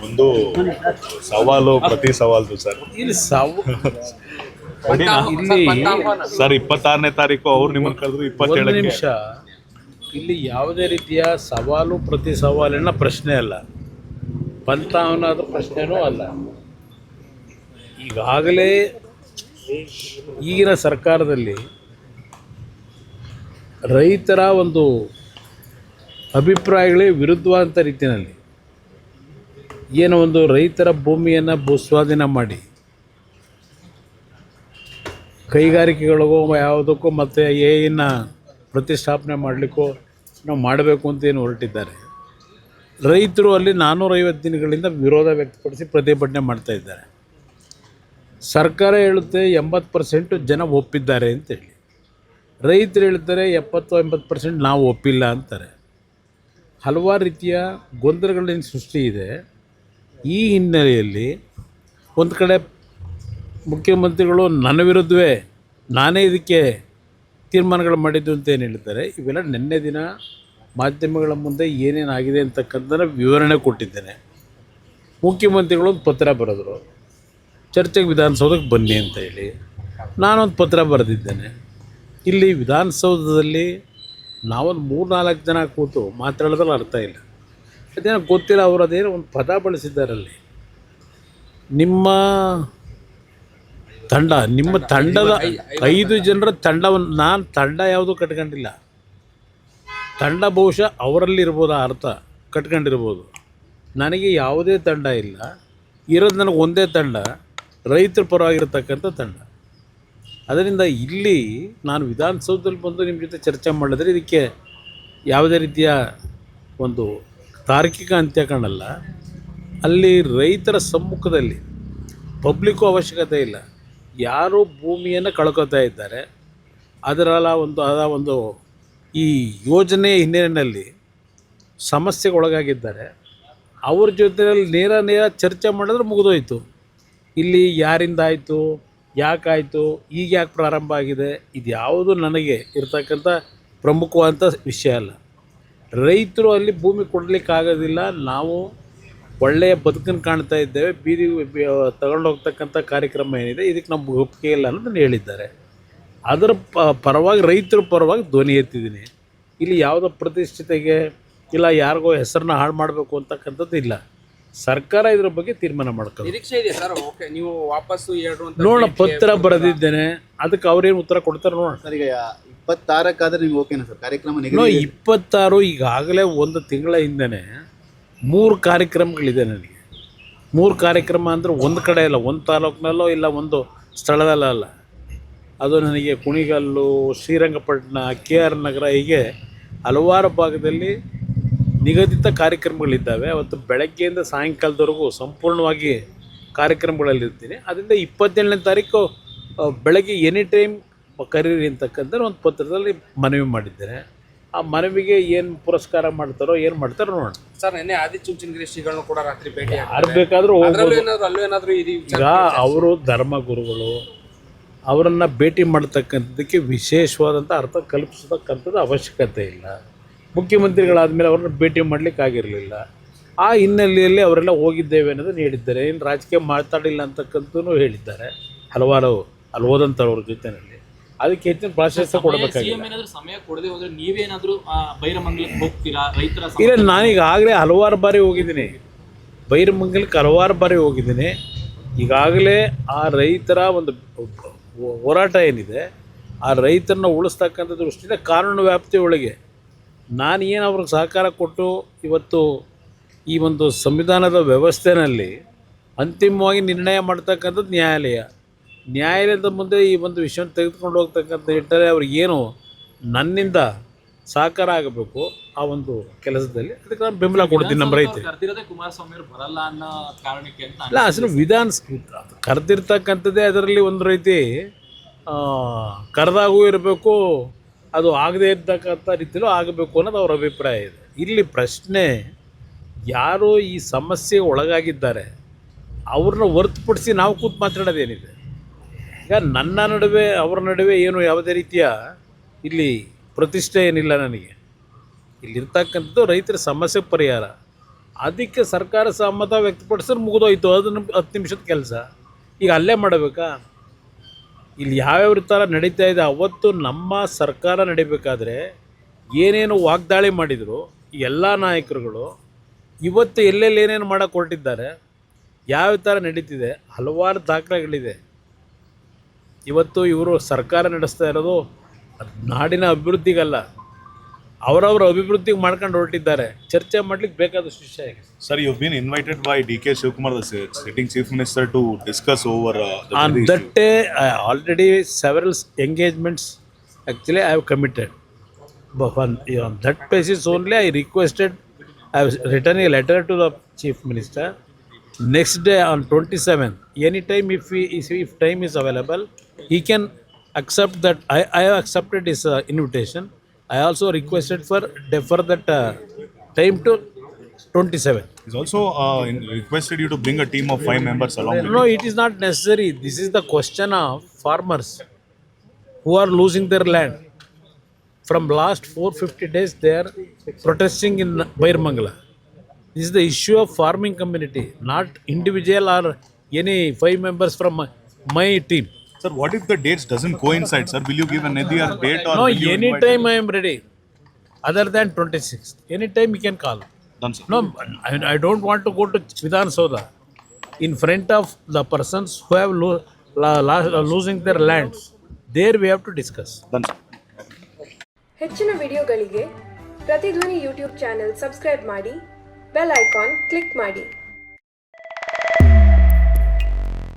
ಒಂದು ಸವಾಲು ಪ್ರತಿ ಸವಾಲ್ದು ಸರ್. ಇಲ್ಲಿ ಇಲ್ಲಿ ಸರ್ 26ನೇ ತಾರೀಕು ಅವ್ರು ನಿಮ್ಮನ್ನು ಕರೆದ್ರು, 27ಕ್ಕೆ. ನಿಮಿಷ, ಇಲ್ಲಿ ಯಾವುದೇ ರೀತಿಯ ಸವಾಲು ಪ್ರತಿ ಸವಾಲಿನ ಪ್ರಶ್ನೆ ಅಲ್ಲ, ಪಂಥಾವನಾದ ಪ್ರಶ್ನೆನೂ ಅಲ್ಲ. ಈಗಾಗಲೇ ಈಗಿನ ಸರ್ಕಾರದಲ್ಲಿ ರೈತರ ಒಂದು ಅಭಿಪ್ರಾಯಗಳೇ ವಿರುದ್ಧವಾದಂಥ ರೀತಿಯಲ್ಲಿ ಏನೋ ಒಂದು ರೈತರ ಭೂಮಿಯನ್ನು ಭೂಸ್ವಾಧೀನ ಮಾಡಿ ಕೈಗಾರಿಕೆಗಳಿಗೋ ಯಾವುದಕ್ಕೋ ಮತ್ತು ಏನ ಪ್ರತಿಷ್ಠಾಪನೆ ಮಾಡಲಿಕ್ಕೋ ನಾವು ಮಾಡಬೇಕು ಅಂತ ಏನು ಹೊರಟಿದ್ದಾರೆ. ರೈತರು ಅಲ್ಲಿ 450 ದಿನಗಳಿಂದ ವಿರೋಧ ವ್ಯಕ್ತಪಡಿಸಿ ಪ್ರತಿಭಟನೆ ಮಾಡ್ತಾಯಿದ್ದಾರೆ. ಸರ್ಕಾರ ಹೇಳುತ್ತೆ 80% ಜನ ಒಪ್ಪಿದ್ದಾರೆ ಅಂತೇಳಿ, ರೈತರು ಹೇಳ್ತಾರೆ 70-80% ನಾವು ಒಪ್ಪಿಲ್ಲ ಅಂತಾರೆ. ಹಲವಾರು ರೀತಿಯ ಗೊಂದಲಗಳಿಂದ ಸೃಷ್ಟಿ ಇದೆ. ಈ ಹಿನ್ನೆಲೆಯಲ್ಲಿ ಒಂದು ಕಡೆ ಮುಖ್ಯಮಂತ್ರಿಗಳು ನನ್ನ ವಿರುದ್ಧವೇ ನಾನೇ ಇದಕ್ಕೆ ತೀರ್ಮಾನಗಳು ಮಾಡಿದ್ದು ಅಂತ ಏನು ಹೇಳ್ತಾರೆ. ಇವೆಲ್ಲ ನಿನ್ನೆ ದಿನ ಮಾಧ್ಯಮಗಳ ಮುಂದೆ ಏನೇನಾಗಿದೆ ಅಂತಕ್ಕಂಥದ್ದನ್ನು ವಿವರಣೆ ಕೊಟ್ಟಿದ್ದೇನೆ. ಮುಖ್ಯಮಂತ್ರಿಗಳು ಒಂದು ಪತ್ರ ಬರೆದರು, ಚರ್ಚೆಗೆ ವಿಧಾನಸೌಧಕ್ಕೆ ಬನ್ನಿ ಅಂತ ಹೇಳಿ. ನಾನೊಂದು ಪತ್ರ ಬರೆದಿದ್ದೇನೆ. ಇಲ್ಲಿ ವಿಧಾನಸೌಧದಲ್ಲಿ ನಾವೊಂದು 3-4 ಜನ ಕೂತು ಮಾತಾಡೋದ್ರಲ್ಲಿ ಅರ್ಥ ಇಲ್ಲ. ಅದೇನೋ ಗೊತ್ತಿಲ್ಲ, ಅವರು ಅದೇನೋ ಒಂದು ಪದ ಬಳಸಿದ್ದಾರಲ್ಲಿ. ನಿಮ್ಮ ತಂಡದ 5 ಜನರ ತಂಡವನ್ನು, ನಾನು ತಂಡ ಯಾವುದೂ ಕಟ್ಕೊಂಡಿಲ್ಲ. ತಂಡ ಬಹುಶಃ ಅವರಲ್ಲಿರ್ಬೋದು, ಆ ಅರ್ಥ ಕಟ್ಕೊಂಡಿರ್ಬೋದು. ನನಗೆ ಯಾವುದೇ ತಂಡ ಇಲ್ಲ, ಇರೋದು ನನಗೆ ಒಂದೇ ತಂಡ, ರೈತರ ಪರವಾಗಿರ್ತಕ್ಕಂಥ ತಂಡ. ಅದರಿಂದ ಇಲ್ಲಿ ನಾನು ವಿಧಾನಸೌಧದಲ್ಲಿ ಬಂದು ನಿಮ್ಮ ಜೊತೆ ಚರ್ಚೆ ಮಾಡಿದ್ರೆ ಇದಕ್ಕೆ ಯಾವುದೇ ರೀತಿಯ ಒಂದು ತಾರ್ಕಿಕ ಅಂತ್ಯ ಕಾಣಲ್ಲ. ಅಲ್ಲಿ ರೈತರ ಸಮ್ಮುಖದಲ್ಲಿ ಪಬ್ಲಿಕ್ಕು ಅವಶ್ಯಕತೆ ಇಲ್ಲ, ಯಾರು ಭೂಮಿಯನ್ನು ಕಳ್ಕೊತಾ ಇದ್ದಾರೆ, ಅದರ ಒಂದು ಈ ಯೋಜನೆ ಹಿನ್ನೆಲೆಯಲ್ಲಿ ಸಮಸ್ಯೆಗೊಳಗಾಗಿದ್ದಾರೆ, ಅವ್ರ ಜೊತೆಯಲ್ಲಿ ನೇರ ಚರ್ಚೆ ಮಾಡಿದ್ರೆ ಮುಗಿದೋಯ್ತು. ಇಲ್ಲಿ ಯಾರಿಂದ ಆಯಿತು, ಯಾಕಾಯಿತು, ಈಗ ಯಾಕೆ ಪ್ರಾರಂಭ ಆಗಿದೆ, ಇದು ಯಾವುದು ನನಗೆ ಇರ್ತಕ್ಕಂಥ ಪ್ರಮುಖವಾದಂಥ ವಿಷಯ ಅಲ್ಲ. ರೈತರು ಅಲ್ಲಿ ಭೂಮಿ ಕೊಡಲಿಕ್ಕಾಗೋದಿಲ್ಲ, ನಾವು ಒಳ್ಳೆಯ ಬದುಕನ್ನು ಕಾಣ್ತಾ ಇದ್ದೇವೆ, ಬೀದಿ ತಗೊಂಡೋಗ್ತಕ್ಕಂಥ ಕಾರ್ಯಕ್ರಮ ಏನಿದೆ ಇದಕ್ಕೆ ನಮ್ಗೆ ಒಪ್ಪಿಗೆ ಇಲ್ಲ ಅನ್ನೋದನ್ನು ಹೇಳಿದ್ದಾರೆ. ಅದರ ಪರವಾಗಿ, ರೈತರ ಪರವಾಗಿ ಧ್ವನಿ ಎತ್ತಿದ್ದೀನಿ. ಇಲ್ಲಿ ಯಾವುದೋ ಪ್ರತಿಷ್ಠಿತೆಗೆ ಇಲ್ಲ ಯಾರಿಗೋ ಹೆಸರನ್ನ ಹಾಳು ಮಾಡಬೇಕು ಅಂತಕ್ಕಂಥದ್ದು ಇಲ್ಲ. ಸರ್ಕಾರ ಇದ್ರ ಬಗ್ಗೆ ತೀರ್ಮಾನ ಮಾಡ್ಕೊಳ್ಳಿ. ನಿರೀಕ್ಷೆ ಇದೆ ಸರ್. ಓಕೆ, ನೀವು ವಾಪಸ್ಸು ಹೇಳ್ರು ಅಂತ ನೋಡೋಣ, ಪತ್ರ ಬರೆದಿದ್ದೇನೆ, ಅದಕ್ಕೆ ಅವ್ರೇನು ಉತ್ತರ ಕೊಡ್ತಾರೆ ನೋಡೋಣ. ಸರ್, ಈಗ 26 ನೀವು ಓಕೆನಾ ಸರ್? ಕಾರ್ಯಕ್ರಮ 26 ಈಗಾಗಲೇ 1 ತಿಂಗಳ ಹಿಂದೆ 3 ಕಾರ್ಯಕ್ರಮಗಳಿದೆ ನನಗೆ. 3 ಕಾರ್ಯಕ್ರಮ ಅಂದರೆ ಒಂದು ಕಡೆ ಇಲ್ಲ, ಒಂದು ತಾಲೂಕಿನಲ್ಲೋ ಇಲ್ಲ ಒಂದು ಸ್ಥಳದಲ್ಲೋ ಅಲ್ಲ. ಅದು ನನಗೆ ಕುಣಿಗಲ್ಲು, ಶ್ರೀರಂಗಪಟ್ಟಣ, KR ನಗರ, ಹೀಗೆ ಹಲವಾರು ಭಾಗದಲ್ಲಿ ನಿಗದಿತ ಕಾರ್ಯಕ್ರಮಗಳಿದ್ದಾವೆ. ಅವತ್ತು ಬೆಳಗ್ಗೆಯಿಂದ ಸಾಯಂಕಾಲದವರೆಗೂ ಸಂಪೂರ್ಣವಾಗಿ ಕಾರ್ಯಕ್ರಮಗಳಲ್ಲಿರ್ತೀನಿ. ಅದರಿಂದ 27ನೇ ತಾರೀಕು ಬೆಳಗ್ಗೆ ಎನಿ ಟೈಮ್ ಕರೀರಿ ಅಂತಕ್ಕಂಥ ಒಂದು ಪತ್ರದಲ್ಲಿ ಮನವಿ ಮಾಡಿದ್ದೇನೆ. ಆ ಮನವಿಗೆ ಏನು ಪುರಸ್ಕಾರ ಮಾಡ್ತಾರೋ ಏನು ಮಾಡ್ತಾರೋ ನೋಡೋಣ. ಸರ್, ನಿನ್ನೆ ಆದಿಚುಂಚನಗಿರಿ ಶ್ರೀಗಳನ್ನು ಕೂಡ ರಾತ್ರಿ ಭೇಟಿ ಯಾರು ಬೇಕಾದರೂ ಹೋಗ್ಬೋದು. ಅಲ್ಲೇನಾದರೂ ಈಗ ಅವರು ಧರ್ಮಗುರುಗಳು, ಅವರನ್ನು ಭೇಟಿ ಮಾಡ್ತಕ್ಕಂಥದ್ದಕ್ಕೆ ವಿಶೇಷವಾದಂಥ ಅರ್ಥ ಕಲ್ಪಿಸತಕ್ಕಂಥದ್ದು ಅವಶ್ಯಕತೆ ಇಲ್ಲ. ಮುಖ್ಯಮಂತ್ರಿಗಳಾದಮೇಲೆ ಅವ್ರನ್ನ ಭೇಟಿ ಮಾಡಲಿಕ್ಕಾಗಿರಲಿಲ್ಲ. ಆ ಹಿನ್ನೆಲೆಯಲ್ಲಿ ಅವರೆಲ್ಲ ಹೋಗಿದ್ದೇವೆ ಅನ್ನೋದನ್ನು ಹೇಳಿದ್ದಾರೆ. ಏನು ರಾಜಕೀಯ ಮಾತಾಡಿಲ್ಲ ಅಂತಕ್ಕಂಥದ್ದು ಹೇಳಿದ್ದಾರೆ ಹಲವಾರು ಅಲ್ಲಿ ಹೋದಂಥವ್ರ ಜೊತೆಯಲ್ಲಿ. ಅದಕ್ಕೆ ಹೆಚ್ಚಿನ ಪ್ರಾಶಸ್ತ್ಯ ಕೊಡಬೇಕಾಗಿಲ್ಲ. ಸಮಯ ಕೊಡದೆ ಹೋದ್ರೆ ನೀವೇನಾದರೂ ಬೈರಮಂಗಲಕ್ಕೆ ಹೋಗ್ತೀರಾ? ರೈತರ ಇಲ್ಲ, ನಾನೀಗಾಗಲೇ ಹಲವಾರು ಬಾರಿ ಹೋಗಿದ್ದೀನಿ, ಬೈರಮಂಗಲಕ್ಕೆ ಹಲವಾರು ಬಾರಿ ಹೋಗಿದ್ದೀನಿ. ಈಗಾಗಲೇ ಆ ರೈತರ ಒಂದು ಹೋರಾಟ ಏನಿದೆ, ಆ ರೈತರನ್ನ ಉಳಿಸ್ತಕ್ಕಂಥ ದೃಷ್ಟಿಯಿಂದ ಕಾನೂನು ವ್ಯಾಪ್ತಿ ಒಳಗೆ ನಾನು ಏನು ಅವ್ರಿಗೆ ಸಹಕಾರ ಕೊಟ್ಟು ಇವತ್ತು ಈ ಒಂದು ಸಂವಿಧಾನದ ವ್ಯವಸ್ಥೆಯಲ್ಲಿ ಅಂತಿಮವಾಗಿ ನಿರ್ಣಯ ಮಾಡ್ತಕ್ಕಂಥದ್ದು ನ್ಯಾಯಾಲಯದ ಮುಂದೆ ಈ ಒಂದು ವಿಷಯವನ್ನು ತೆಗೆದುಕೊಂಡು ಹೋಗ್ತಕ್ಕಂಥ ನಿಟ್ಟಲ್ಲಿ ಅವ್ರಿಗೇನು ನನ್ನಿಂದ ಸಹಕಾರ ಆಗಬೇಕು ಆ ಒಂದು ಕೆಲಸದಲ್ಲಿ, ಅದಕ್ಕೆ ನಾನು ಬೆಂಬಲ ಕೊಡ್ತೀನಿ. ನಮ್ಮ ರೈತರಿಗೆ ಕುಮಾರಸ್ವಾಮಿ ಅವರು ಬರಲ್ಲ ಅನ್ನೋ ಕಾರಣಕ್ಕೆ ಅಂತ ಅಲ್ಲ, ಅಸಲು ಕರೆದಿರ್ತಕ್ಕಂಥದ್ದೇ ಅದರಲ್ಲಿ ಒಂದು ರೀತಿ ಕರೆದಾಗೂ ಇರಬೇಕು, ಅದು ಆಗದೇ ಇರ್ತಕ್ಕಂಥ ರೀತಿಯಲ್ಲೂ ಆಗಬೇಕು ಅನ್ನೋದು ಅವ್ರ ಅಭಿಪ್ರಾಯ ಇದೆ. ಇಲ್ಲಿ ಪ್ರಶ್ನೆ, ಯಾರು ಈ ಸಮಸ್ಯೆಗೆ ಒಳಗಾಗಿದ್ದಾರೆ ಅವ್ರನ್ನ ಹೊರತುಪಡಿಸಿ ನಾವು ಕೂತು ಮಾತಾಡೋದೇನಿದೆ. ಈಗ ನನ್ನ ನಡುವೆ ಅವರ ನಡುವೆ ಏನು ಯಾವುದೇ ರೀತಿಯ ಇಲ್ಲಿ ಪ್ರತಿಷ್ಠೆ ಏನಿಲ್ಲ. ನನಗೆ ಇಲ್ಲಿರ್ತಕ್ಕಂಥದ್ದು ರೈತರ ಸಮಸ್ಯೆ ಪರಿಹಾರ. ಅದಕ್ಕೆ ಸರ್ಕಾರ ಸಮ್ಮತ ವ್ಯಕ್ತಪಡಿಸಿದ್ರೆ ಮುಗಿದೋಯ್ತು, ಅದನ್ನು 10 ನಿಮಿಷದ ಕೆಲಸ. ಈಗ ಅಲ್ಲೇ ಮಾಡಬೇಕಾ? ಇಲ್ಲಿ ಯಾವ್ಯಾವ ಥರ ನಡೀತಾ ಇದೆ. ಅವತ್ತು ನಮ್ಮ ಸರ್ಕಾರ ನಡಿಬೇಕಾದ್ರೆ ಏನೇನು ವಾಗ್ದಾಳಿ ಮಾಡಿದರು ಎಲ್ಲ ನಾಯಕರುಗಳು, ಇವತ್ತು ಎಲ್ಲೆಲ್ಲಿ ಏನೇನು ಮಾಡೋಕ್ಕೆ ಹೊರಟಿದ್ದಾರೆ, ಯಾವ ಥರ ನಡೀತಿದೆ, ಹಲವಾರು ದಾಖಲೆಗಳಿದೆ. ಇವತ್ತು ಇವರು ಸರ್ಕಾರ ನಡೆಸ್ತಾ ಇರೋದು ನಾಡಿನ ಅಭಿವೃದ್ಧಿಗಲ್ಲ, ಅವರವರ ಅಭಿವೃದ್ಧಿಗೆ ಮಾಡ್ಕೊಂಡು ಹೊರಟಿದ್ದಾರೆ. ಚರ್ಚೆ ಮಾಡ್ಲಿಕ್ಕೆ ಬೇಕಾದಷ್ಟು ವಿಷಯ ಇದೆ. Sir, you've been invited by D.K. Shivkumar, the sitting chief minister, to discuss over the On very that issue. day, already several engagements actually I have committed. But on that basis only I requested, I have written a letter to the chief minister. Next day on 27th, anytime if time is available, he can accept that. I have accepted his invitation. I also requested for defer that time to 27th. He's also requested you to bring a team of 5 members along with No, you. it is not necessary. This is the question of farmers who are losing their land. From last 450 days, they are protesting in Bairmangala. This is the issue of farming community, not individual or any 5 members from my team. Sir, what if the dates doesn't coincide, sir? Will you give another date or No, will you invite anytime I am ready. Other than 26th, anytime you can call. Done, sir. No, I don't want to go to Vidhan Soda in front of the persons who have losing their lands. There we have to discuss. Done, sir. ಹೆಚ್ಚಿನ ವಿಡಿಯೋಗಳಿಗೆ ಪ್ರತಿಧ್ವನಿ YouTube channel subscribe ಮಾಡಿ, bell icon click ಮಾಡಿ.